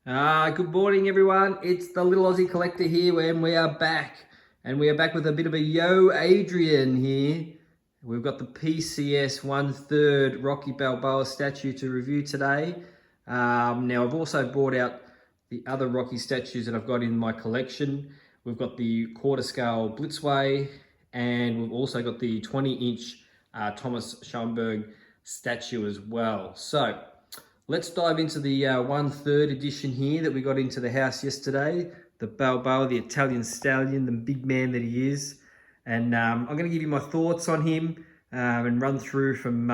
Good morning, everyone. It's the Little Aussie Collector here, and we are back. And we are back with a bit of a Yo Adrian here. We've got the PCS 1/3 Rocky Balboa statue to review today. Now, I've also brought out the other Rocky statues that I've got in my collection. We've got the quarter scale blitzway, and we've also got the 20-inch Thomas Schomberg statue as well. So, let's dive into the 1/3 edition here that we got into the house yesterday. The Balboa, the Italian stallion, the big man that he is. And I'm going to give you my thoughts on him and run through from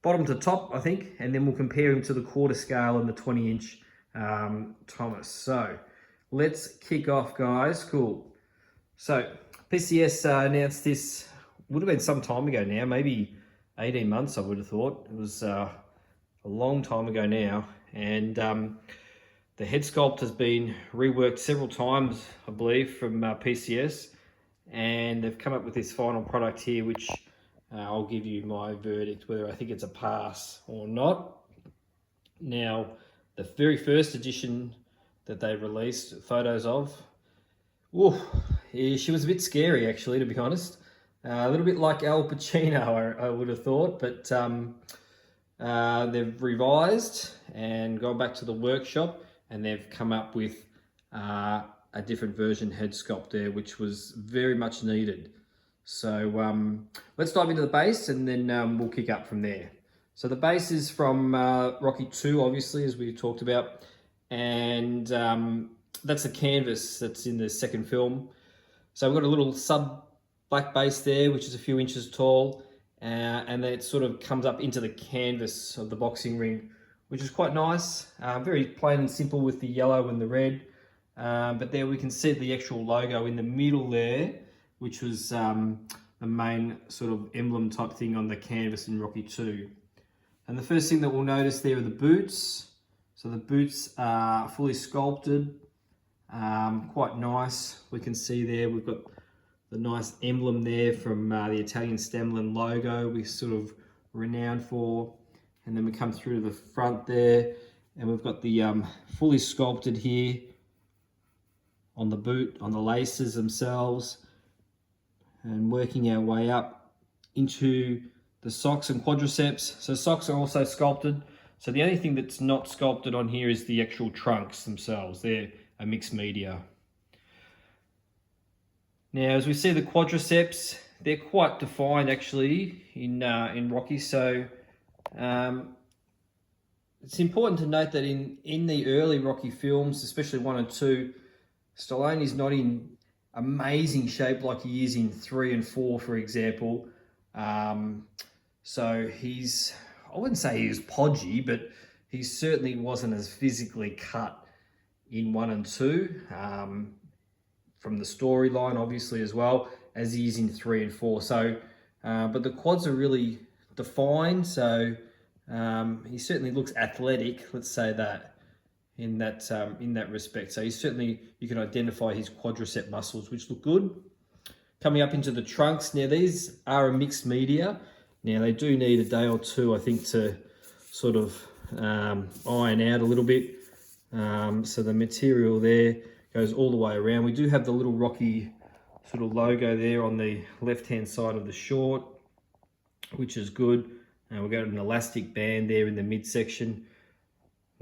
bottom to top, I think. And then we'll compare him to the quarter scale and the 20-inch Thomas. So let's kick off, guys. Cool. So PCS announced this, would have been some time ago now, maybe 18 months, I would have thought. It was a long time ago now, and the head sculpt has been reworked several times, I believe, from PCS, and they've come up with this final product here, which I'll give you my verdict whether I think it's a pass or not. Now, the very first edition that they released photos of, she was a bit scary, actually, to be honest. A little bit like Al Pacino, I would have thought, but they've revised and gone back to the workshop, and they've come up with a different version head sculpt there, which was very much needed. So let's dive into the base, and then we'll kick up from there. So the base is from Rocky 2, obviously, as we talked about, and that's the canvas that's in the second film. So we've got a little sub black base there, which is a few inches tall. And then it sort of comes up into the canvas of the boxing ring, which is quite nice. Very plain and simple with the yellow and the red. But there we can see the actual logo in the middle there, which was the main sort of emblem type thing on the canvas in Rocky 2. And the first thing that we'll notice there are the boots. So the boots are fully sculpted, quite nice. We can see there we've got the nice emblem there from the Italian stallion logo we're sort of renowned for. And then we come through to the front there, and we've got the fully sculpted here on the boot, on the laces themselves, and working our way up into the socks and quadriceps. So socks are also sculpted. So the only thing that's not sculpted on here is the actual trunks themselves. They're a mixed media. Now, as we see the quadriceps, they're quite defined actually in Rocky. So it's important to note that in the early Rocky films, especially 1 and 2, Stallone is not in amazing shape like he is in 3 and 4, for example. So he's, I wouldn't say he was podgy, but he certainly wasn't as physically cut in 1 and 2. From the storyline, obviously, as well as he is in 3 and 4. So, but the quads are really defined. So he certainly looks athletic. Let's say that in that respect. So you can identify his quadricep muscles, which look good. Coming up into the trunks. Now these are a mixed media. Now they do need a day or two, I think, to sort of iron out a little bit. So the material there goes all the way around. We do have the little Rocky sort of logo there on the left-hand side of the short, which is good. And we've got an elastic band there in the midsection.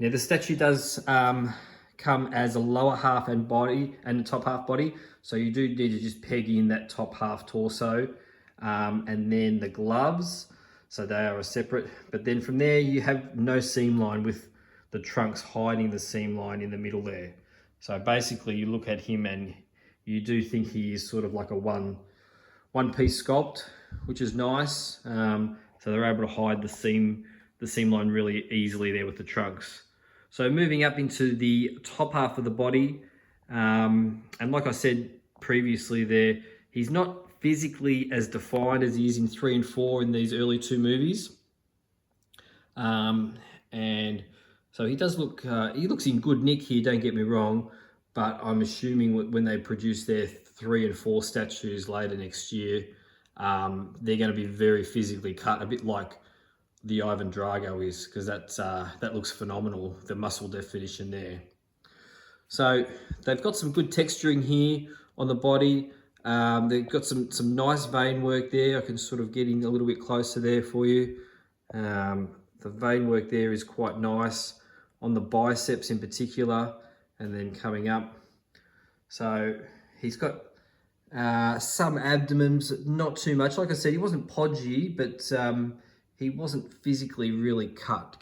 Now the statue does come as a lower half and body and the top half body. So you do need to just peg in that top half torso and then the gloves. So they are separate. But then from there you have no seam line with the trunks hiding the seam line in the middle there. So basically you look at him and you do think he is sort of like a one-piece sculpt, which is nice. So they're able to hide the seam line really easily there with the trunks. So moving up into the top half of the body, and like I said previously there, he's not physically as defined as he is in 3 and 4 in these early 2 movies. And so he does look, he looks in good nick here, don't get me wrong, but I'm assuming when they produce their 3 and 4 statues later next year, they're going to be very physically cut, a bit like the Ivan Drago is, because that looks phenomenal, the muscle definition there. So they've got some good texturing here on the body. They've got some nice vein work there. I can sort of get in a little bit closer there for you. The vein work there is quite nice on the biceps in particular, and then coming up. So he's got some abdomens, not too much. Like I said, he wasn't podgy, but he wasn't physically really cut.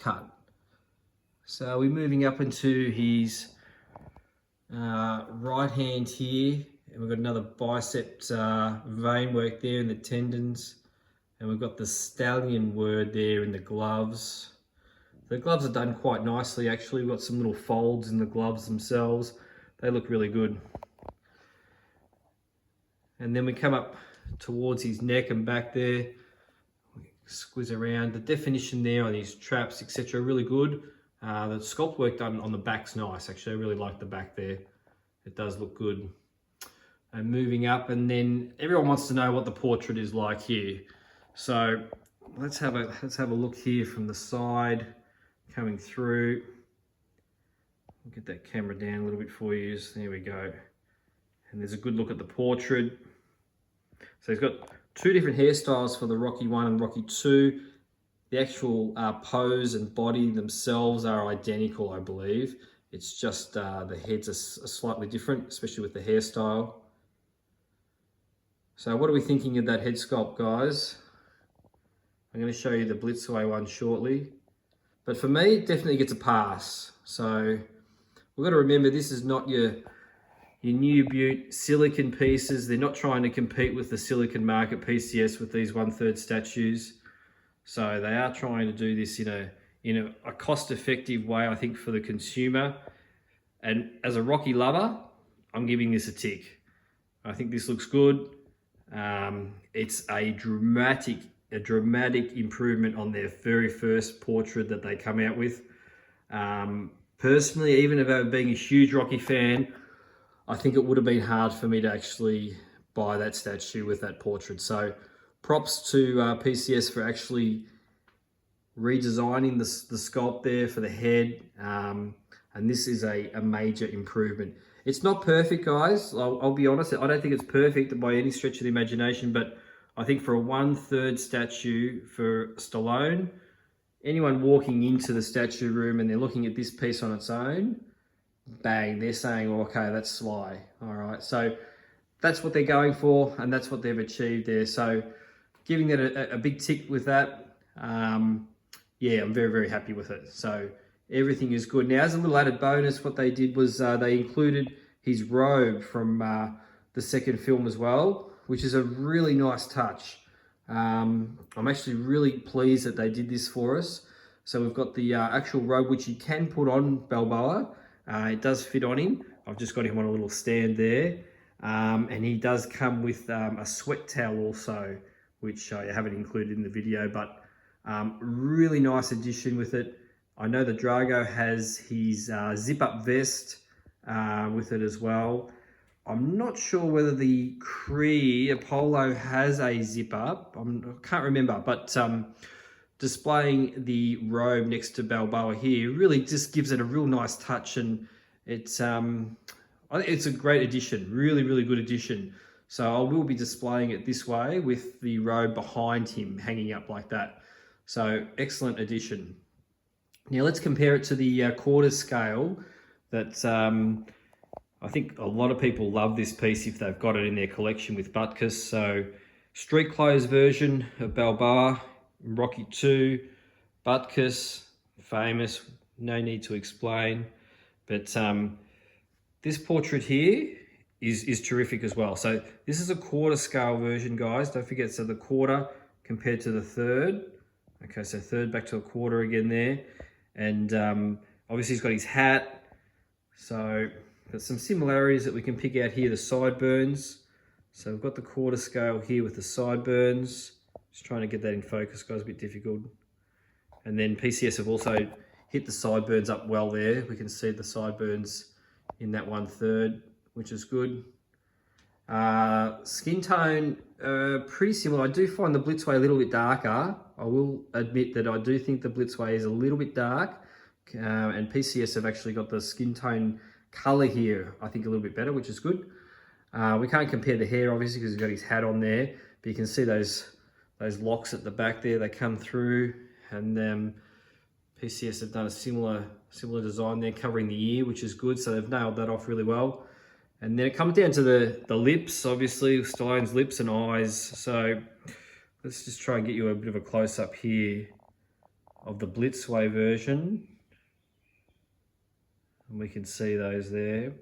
So we're moving up into his right hand here, and we've got another bicep vein work there in the tendons, and we've got the stallion word there in the gloves. The gloves are done quite nicely actually. We've got some little folds in the gloves themselves. They look really good. And then we come up towards his neck and back there. Squeeze around. The definition there on his traps, etc., really good. The sculpt work done on the back's nice. Actually, I really like the back there. It does look good. And moving up, and then everyone wants to know what the portrait is like here. So let's have a look here from the side, coming through. I'll get that camera down a little bit for you. There we go. And there's a good look at the portrait. So he's got two different hairstyles for the Rocky 1 and Rocky 2. The actual pose and body themselves are identical, I believe. It's just the heads are slightly different, especially with the hairstyle. So what are we thinking of that head sculpt, guys? I'm going to show you the blitzway one shortly. But for me, it definitely gets a pass. So we've got to remember, this is not your new Butte silicon pieces. They're not trying to compete with the silicon market PCS with these 1/3 statues. So they are trying to do this in a cost-effective way, I think, for the consumer. And as a Rocky lover, I'm giving this a tick. I think this looks good. It's a dramatic improvement on their very first portrait that they come out with. Personally, even if being a huge Rocky fan, I think it would have been hard for me to actually buy that statue with that portrait. So props to PCS for actually redesigning the sculpt there for the head. And this is a major improvement. It's not perfect, guys. I'll be honest. I don't think it's perfect by any stretch of the imagination, but I think for a 1/3 statue for Stallone, anyone walking into the statue room and they're looking at this piece on its own, bang, they're saying, well, okay, that's Sly. All right, so that's what they're going for, and that's what they've achieved there. So giving it a big tick with that. Yeah, I'm very, very happy with it. So everything is good. Now, as a little added bonus, what they did was they included his robe from the second film as well, which is a really nice touch. I'm actually really pleased that they did this for us. So we've got the actual robe, which you can put on Balboa. It does fit on him. I've just got him on a little stand there. And he does come with a sweat towel also, which I haven't included in the video, but really nice addition with it. I know the Drago has his zip-up vest with it as well. I'm not sure whether the Cree Apollo has a zip-up. I can't remember, but displaying the robe next to Balboa here really just gives it a real nice touch, and it's I think it's a great addition, really, really good addition. So I will be displaying it this way with the robe behind him hanging up like that. So excellent addition. Now let's compare it to the quarter scale that I think a lot of people love this piece if they've got it in their collection with Butkus. So street clothes version of Balboa, Rocky 2, Butkus, famous, no need to explain. But this portrait here is terrific as well. So this is a quarter scale version, guys. Don't forget, so the quarter compared to the third. Okay, so third back to a quarter again there. And obviously he's got his hat. So there's some similarities that we can pick out here, the sideburns. So we've got the quarter scale here with the sideburns. Just trying to get that in focus, guys, a bit difficult. And then PCS have also hit the sideburns up well there. We can see the sideburns in that 1/3, which is good. Skin tone, pretty similar. I do find the Blitzway a little bit darker. I will admit that I do think the Blitzway is a little bit dark. And PCS have actually got the skin tone Color here, I think a little bit better, which is good. We can't compare the hair, obviously, because he's got his hat on there, but you can see those locks at the back there, they come through, and PCS have done a similar design there, covering the ear, which is good, so they've nailed that off really well. And then it comes down to the lips, obviously, Stallone's lips and eyes. So let's just try and get you a bit of a close-up here of the blitzway version. And we can see those there.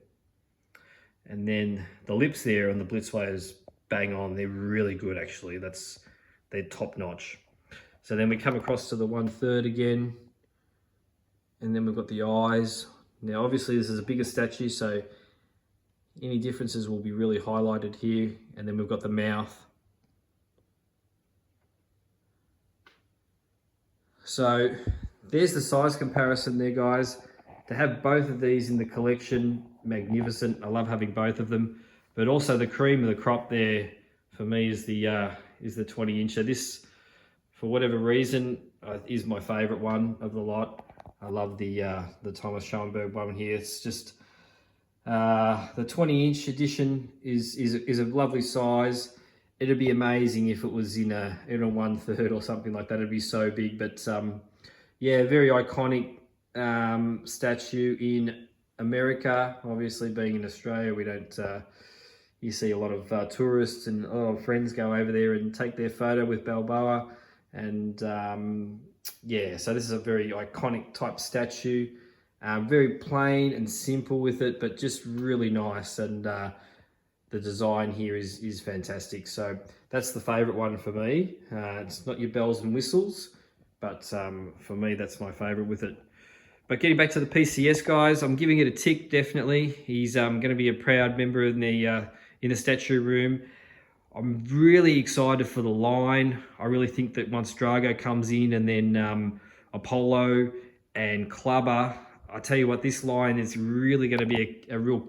And then the lips there on the blitzway is bang on. They're really good, actually. They're top-notch. So then we come across to the 1/3 again. And then we've got the eyes. Now, obviously, this is a bigger statue, so any differences will be really highlighted here. And then we've got the mouth. So there's the size comparison there, guys. To have both of these in the collection, magnificent. I love having both of them. But also the cream of the crop there for me is the 20-incher. This, for whatever reason, is my favorite one of the lot. I love the Thomas Schomberg one here. It's just the 20-inch edition is a lovely size. It'd be amazing if it was in a 1/3 or something like that. It'd be so big. But yeah, very iconic statue in America. Obviously, being in Australia, we don't. You see a lot of tourists and a lot of friends go over there and take their photo with Balboa. And yeah, so this is a very iconic type statue. Very plain and simple with it, but just really nice. And the design here is fantastic. So that's the favorite one for me. It's not your bells and whistles, but for me, that's my favorite with it. But getting back to the PCS, guys, I'm giving it a tick, definitely. He's going to be a proud member in the statue room. I'm really excited for the line. I really think that once Drago comes in, and then Apollo and Clubber, I tell you what, this line is really going to be a real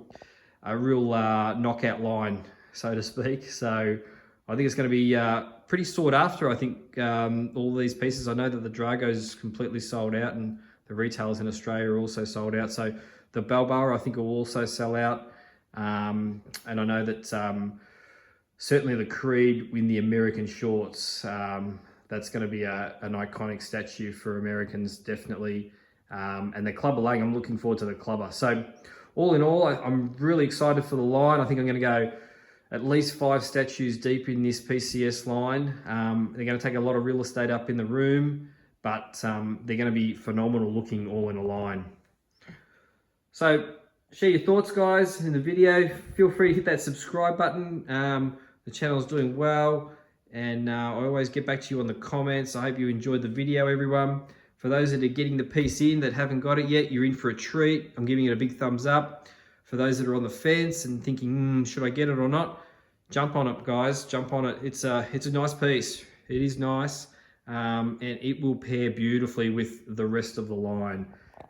knockout line, so to speak. So I think it's going to be pretty sought after. I think all these pieces. I know that the Drago's completely sold out, and the retailers in Australia are also sold out. So the Balboa, I think, will also sell out. And I know that certainly the Creed in the American shorts, that's going to be an iconic statue for Americans, definitely. And the Clubber Lang, I'm looking forward to the Clubber. So all in all, I'm really excited for the line. I think I'm going to go at least 5 statues deep in this PCS line. They're going to take a lot of real estate up in the room, but they're going to be phenomenal looking all in a line. So share your thoughts, guys, in the video. Feel free to hit that subscribe button. The channel's doing well, and I always get back to you on the comments. I hope you enjoyed the video, everyone. For those that are getting the piece in that haven't got it yet, you're in for a treat. I'm giving it a big thumbs up. For those that are on the fence and thinking, should I get it or not? Jump on it, guys. Jump on it. It's a nice piece. It is nice, and it will pair beautifully with the rest of the line.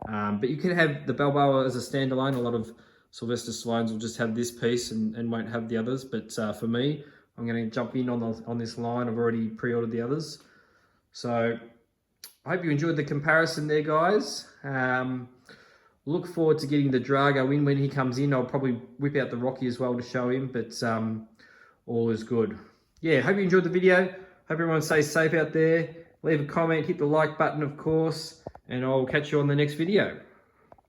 But you can have the Balboa as a standalone. A lot of Sylvester Stallones will just have this piece and won't have the others. But for me, I'm going to jump in on this line. I've already pre-ordered the others. So I hope you enjoyed the comparison there, guys. Look forward to getting the Drago in when he comes in. I'll probably whip out the Rocky as well to show him, but all is good. Yeah, hope you enjoyed the video. Hope everyone stays safe out there. Leave a comment, hit the like button, of course, and I'll catch you on the next video.